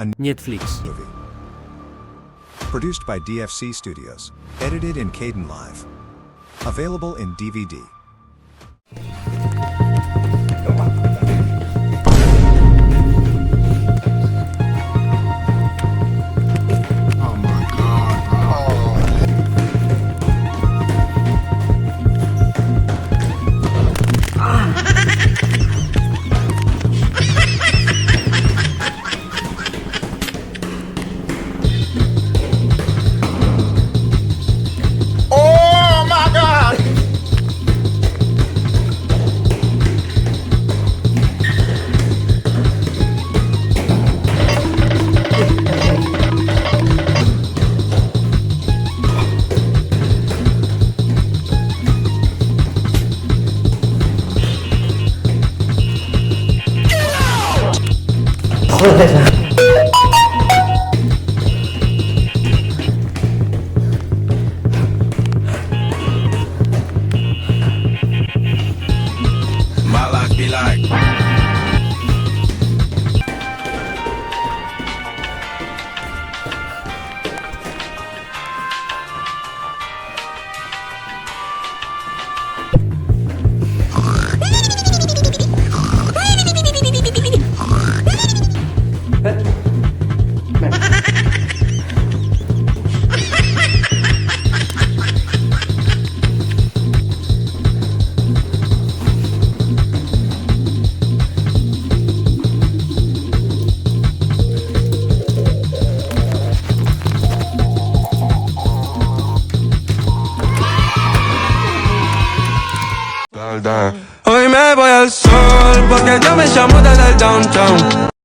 A Netflix. movie. Produced by DFC Studios. Edited in Caden Live. Available in DVD. Oh my god, bro. Oh my god! My life be like. Hoy me voy al sol porque yo me llamo desde el downtown.